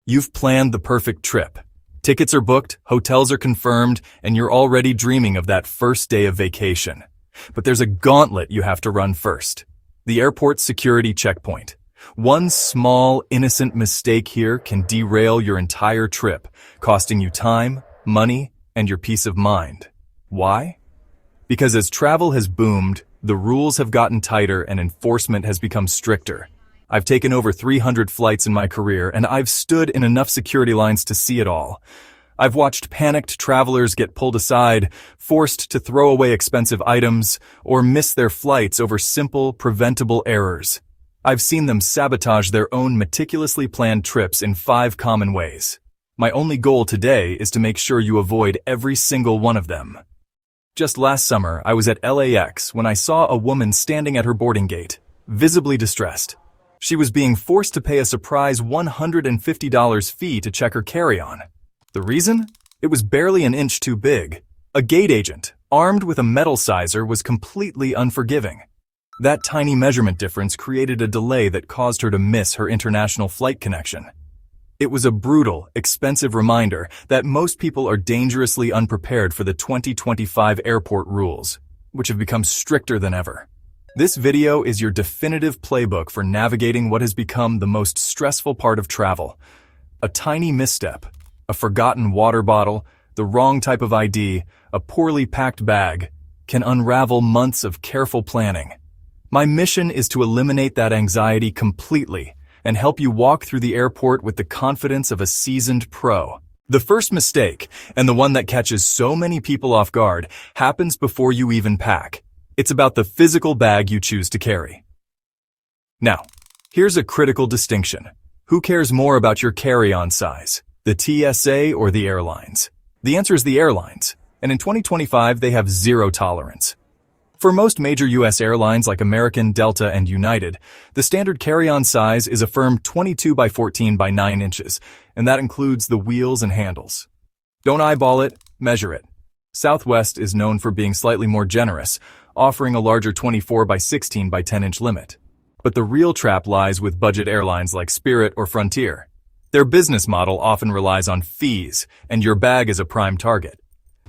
You've planned the perfect trip. Tickets are booked, hotels are confirmed, and you're already dreaming of that first day of vacation. But there's a gauntlet you have to run first. The airport security checkpoint. One small, innocent mistake here can derail your entire trip, costing you time, money, and your peace of mind. Why? Because as travel has boomed, the rules have gotten tighter and enforcement has become stricter. I've taken over 300 flights in my career, and I've stood in enough security lines to see it all. I've watched panicked travelers get pulled aside, forced to throw away expensive items, or miss their flights over simple, preventable errors. I've seen them sabotage their own meticulously planned trips in 5 common ways. My only goal today is to make sure you avoid every single one of them. Just last summer, I was at LAX when I saw a woman standing at her boarding gate, visibly distressed. She was being forced to pay a surprise $150 fee to check her carry-on. The reason? It was barely an inch too big. A gate agent, armed with a metal sizer, was completely unforgiving. That tiny measurement difference created a delay that caused her to miss her international flight connection. It was a brutal, expensive reminder that most people are dangerously unprepared for the 2025 airport rules, which have become stricter than ever. This video is your definitive playbook for navigating what has become the most stressful part of travel. A tiny misstep, a forgotten water bottle, the wrong type of ID, a poorly packed bag, can unravel months of careful planning. My mission is to eliminate that anxiety completely and help you walk through the airport with the confidence of a seasoned pro. The first mistake, and the one that catches so many people off guard, happens before you even pack. It's about the physical bag you choose to carry. Now, here's a critical distinction. Who cares more about your carry-on size, the TSA or the airlines? The answer is the airlines, and in 2025 they have zero tolerance. For most major U.S. airlines like American, Delta, and United, the standard carry-on size is a firm 22 by 14 by 9 inches, and that includes the wheels and handles. Don't eyeball it, measure it. Southwest is known for being slightly more generous, offering a larger 24 by 16 by 10 inch limit. But the real trap lies with budget airlines like Spirit or Frontier. Their business model often relies on fees, and your bag is a prime target.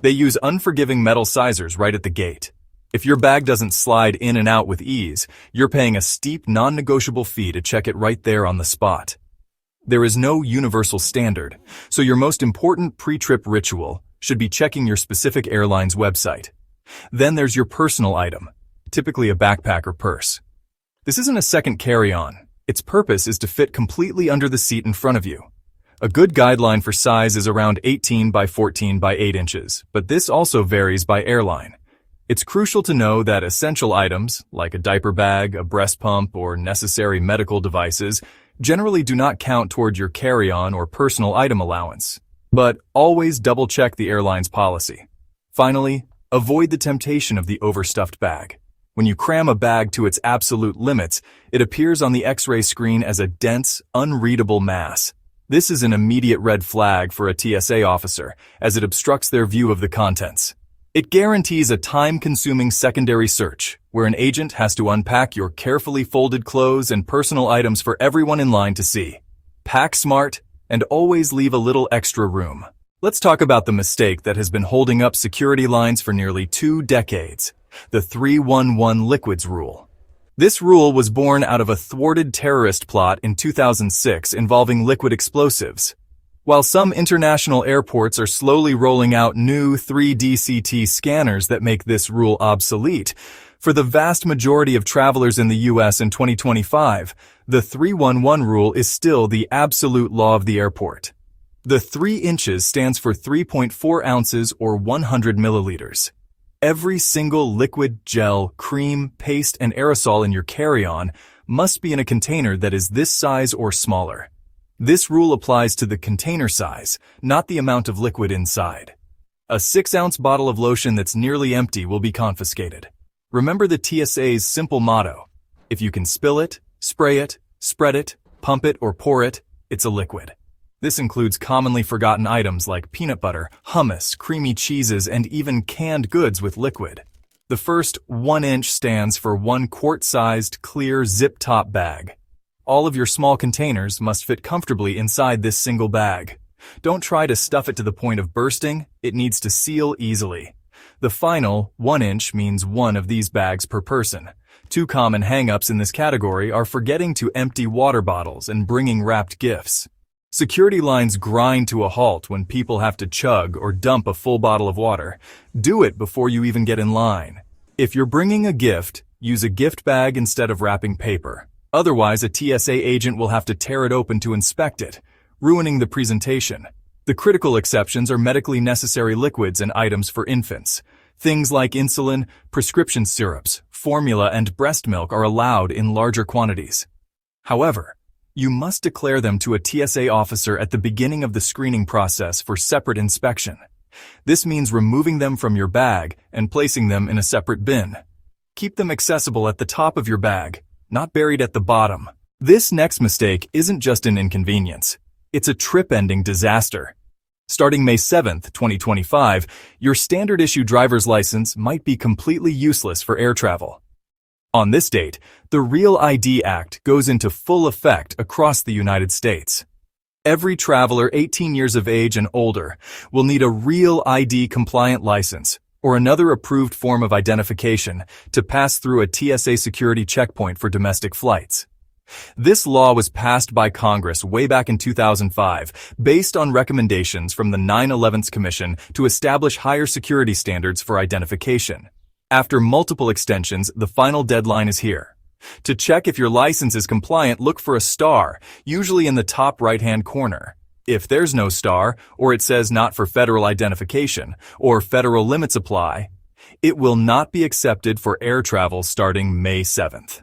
They use unforgiving metal sizers right at the gate. If your bag doesn't slide in and out with ease, you're paying a steep, non-negotiable fee to check it right there on the spot. There is no universal standard, so your most important pre-trip ritual should be checking your specific airline's website. Then there's your personal item, typically a backpack or purse. This isn't a second carry-on. Its purpose is to fit completely under the seat in front of you. A good guideline for size is around 18 by 14 by 8 inches, but this also varies by airline. It's crucial to know that essential items, like a diaper bag, a breast pump, or necessary medical devices, generally do not count toward your carry-on or personal item allowance. But always double-check the airline's policy. Finally, avoid the temptation of the overstuffed bag. When you cram a bag to its absolute limits, it appears on the X-ray screen as a dense, unreadable mass. This is an immediate red flag for a TSA officer, as it obstructs their view of the contents. It guarantees a time-consuming secondary search, where an agent has to unpack your carefully folded clothes and personal items for everyone in line to see. Pack smart, and always leave a little extra room. Let's talk about the mistake that has been holding up security lines for nearly 2 decades, the 311 liquids rule. This rule was born out of a thwarted terrorist plot in 2006 involving liquid explosives. While some international airports are slowly rolling out new 3D CT scanners that make this rule obsolete, for the vast majority of travelers in the U.S. in 2025, the 311 rule is still the absolute law of the airport. The 3 inches stands for 3.4 ounces or 100 milliliters. Every single liquid, gel, cream, paste, and aerosol in your carry-on must be in a container that is this size or smaller. This rule applies to the container size, not the amount of liquid inside. A 6-ounce bottle of lotion that's nearly empty will be confiscated. Remember the TSA's simple motto: if you can spill it, spray it, spread it, pump it, or pour it, it's a liquid. This includes commonly forgotten items like peanut butter, hummus, creamy cheeses, and even canned goods with liquid. The first 1 inch stands for 1 quart-sized clear zip-top bag. All of your small containers must fit comfortably inside this single bag. Don't try to stuff it to the point of bursting, it needs to seal easily. The final 1 inch means one of these bags per person. Two common hang-ups in this category are forgetting to empty water bottles and bringing wrapped gifts. Security lines grind to a halt when people have to chug or dump a full bottle of water. Do it before you even get in line. If you're bringing a gift, use a gift bag instead of wrapping paper. Otherwise, a TSA agent will have to tear it open to inspect it, ruining the presentation. The critical exceptions are medically necessary liquids and items for infants. Things like insulin, prescription syrups, formula, and breast milk are allowed in larger quantities. However, you must declare them to a TSA officer at the beginning of the screening process for separate inspection. This means removing them from your bag and placing them in a separate bin. Keep them accessible at the top of your bag, not buried at the bottom. This next mistake isn't just an inconvenience. It's a trip-ending disaster. Starting May 7, 2025, your standard-issue driver's license might be completely useless for air travel. On this date, the Real ID Act goes into full effect across the United States. Every traveler 18 years of age and older will need a Real ID compliant license or another approved form of identification to pass through a TSA security checkpoint for domestic flights. This law was passed by Congress way back in 2005 based on recommendations from the 9/11 Commission to establish higher security standards for identification. After multiple extensions, the final deadline is here. To check if your license is compliant, look for a star, usually in the top right-hand corner. If there's no star, or it says not for federal identification, or federal limits apply, it will not be accepted for air travel starting May 7th.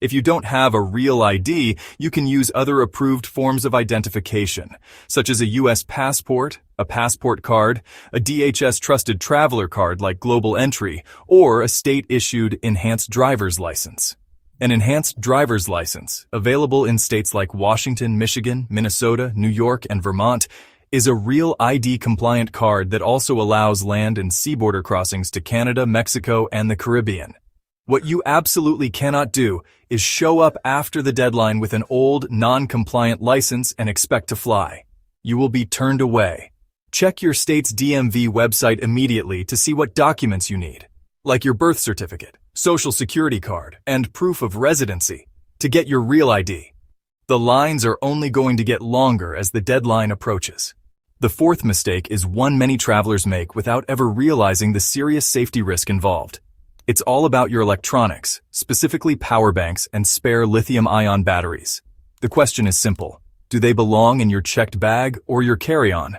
If you don't have a Real ID, you can use other approved forms of identification, such as a U.S. passport, a passport card, a DHS Trusted Traveler card like Global Entry, or a state-issued enhanced driver's license. An enhanced driver's license, available in states like Washington, Michigan, Minnesota, New York, and Vermont, is a Real ID-compliant card that also allows land and sea border crossings to Canada, Mexico, and the Caribbean. What you absolutely cannot do is show up after the deadline with an old, non-compliant license and expect to fly. You will be turned away. Check your state's DMV website immediately to see what documents you need, like your birth certificate, social security card, and proof of residency, to get your Real ID. The lines are only going to get longer as the deadline approaches. The fourth mistake is one many travelers make without ever realizing the serious safety risk involved. It's all about your electronics, specifically power banks and spare lithium-ion batteries. The question is simple. Do they belong in your checked bag or your carry-on?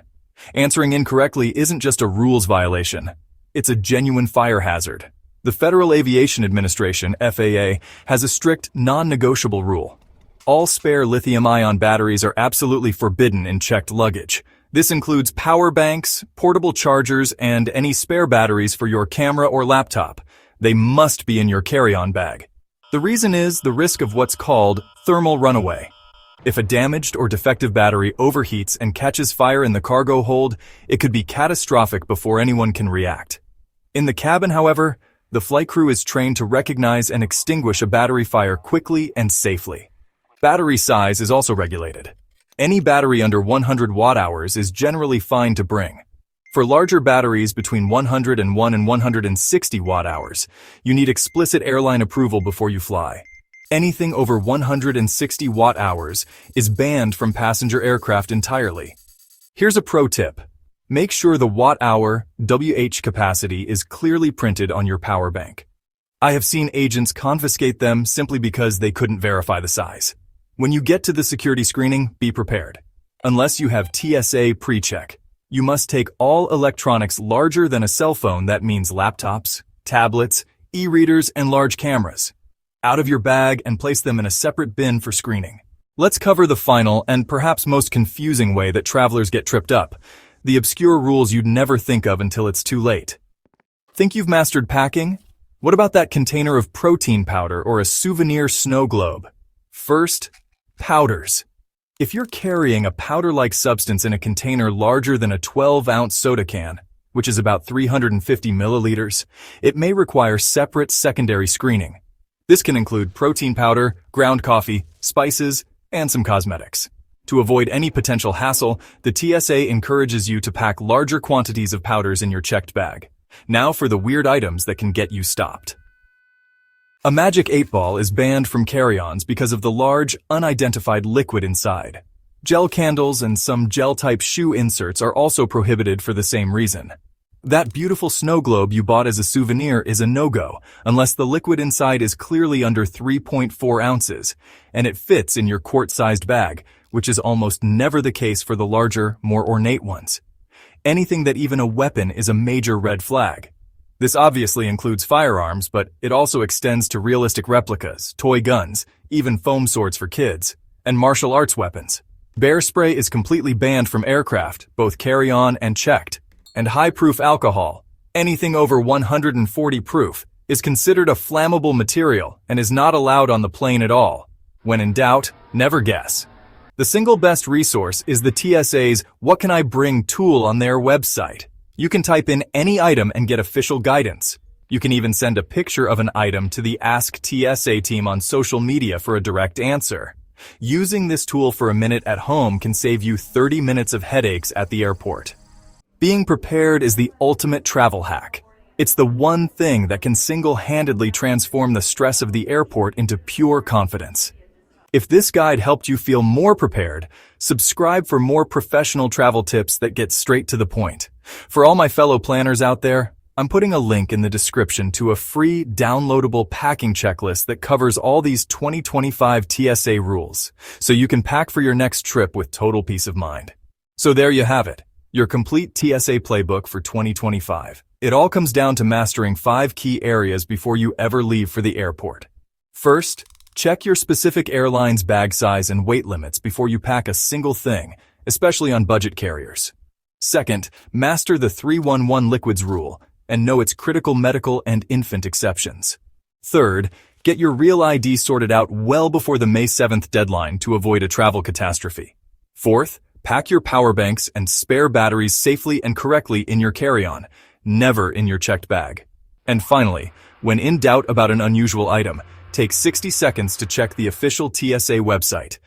Answering incorrectly isn't just a rules violation. It's a genuine fire hazard. The Federal Aviation Administration, FAA, has a strict, non-negotiable rule. All spare lithium-ion batteries are absolutely forbidden in checked luggage. This includes power banks, portable chargers, and any spare batteries for your camera or laptop. They must be in your carry-on bag. The reason is the risk of what's called thermal runaway. If a damaged or defective battery overheats and catches fire in the cargo hold, it could be catastrophic before anyone can react. In the cabin, however, the flight crew is trained to recognize and extinguish a battery fire quickly and safely. Battery size is also regulated. Any battery under 100 watt-hours is generally fine to bring. For larger batteries between 101 and 160 watt-hours, you need explicit airline approval before you fly. Anything over 160 watt-hours is banned from passenger aircraft entirely. Here's a pro tip. Make sure the watt-hour WH capacity is clearly printed on your power bank. I have seen agents confiscate them simply because they couldn't verify the size. When you get to the security screening, be prepared. Unless you have TSA pre-check, you must take all electronics larger than a cell phone, that means laptops, tablets, e-readers, and large cameras, out of your bag and place them in a separate bin for screening. Let's cover the final and perhaps most confusing way that travelers get tripped up, the obscure rules you'd never think of until it's too late. Think you've mastered packing? What about that container of protein powder or a souvenir snow globe? First, powders. If you're carrying a powder-like substance in a container larger than a 12-ounce soda can, which is about 350 milliliters, it may require separate secondary screening. This can include protein powder, ground coffee, spices, and some cosmetics. To avoid any potential hassle, the TSA encourages you to pack larger quantities of powders in your checked bag. Now for the weird items that can get you stopped. A magic 8-ball is banned from carry-ons because of the large, unidentified liquid inside. Gel candles and some gel-type shoe inserts are also prohibited for the same reason. That beautiful snow globe you bought as a souvenir is a no-go unless the liquid inside is clearly under 3.4 ounces and it fits in your quart-sized bag, which is almost never the case for the larger, more ornate ones. Anything that even a weapon is a major red flag. This obviously includes firearms, but it also extends to realistic replicas, toy guns, even foam swords for kids, and martial arts weapons. Bear spray is completely banned from aircraft, both carry-on and checked. And high-proof alcohol, anything over 140 proof, is considered a flammable material and is not allowed on the plane at all. When in doubt, never guess. The single best resource is the TSA's What Can I Bring tool on their website. You can type in any item and get official guidance. You can even send a picture of an item to the Ask TSA team on social media for a direct answer. Using this tool for a minute at home can save you 30 minutes of headaches at the airport. Being prepared is the ultimate travel hack. It's the one thing that can single-handedly transform the stress of the airport into pure confidence. If this guide helped you feel more prepared, subscribe for more professional travel tips that get straight to the point. For all my fellow planners out there, I'm putting a link in the description to a free downloadable packing checklist that covers all these 2025 TSA rules, so you can pack for your next trip with total peace of mind. So there you have it, your complete TSA playbook for 2025. It all comes down to mastering 5 key areas before you ever leave for the airport. First, check your specific airline's bag size and weight limits before you pack a single thing, especially on budget carriers. Second, master the 311 liquids rule and know its critical medical and infant exceptions. Third, get your real ID sorted out well before the May 7th deadline to avoid a travel catastrophe. Fourth, pack your power banks and spare batteries safely and correctly in your carry-on, never in your checked bag. And finally, when in doubt about an unusual item, take 60 seconds to check the official TSA website.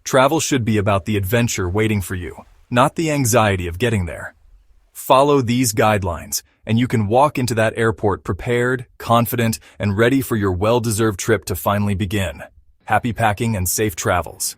Travel should be about the adventure waiting for you, not the anxiety of getting there. Follow these guidelines, and you can walk into that airport prepared, confident, and ready for your well-deserved trip to finally begin. Happy packing and safe travels.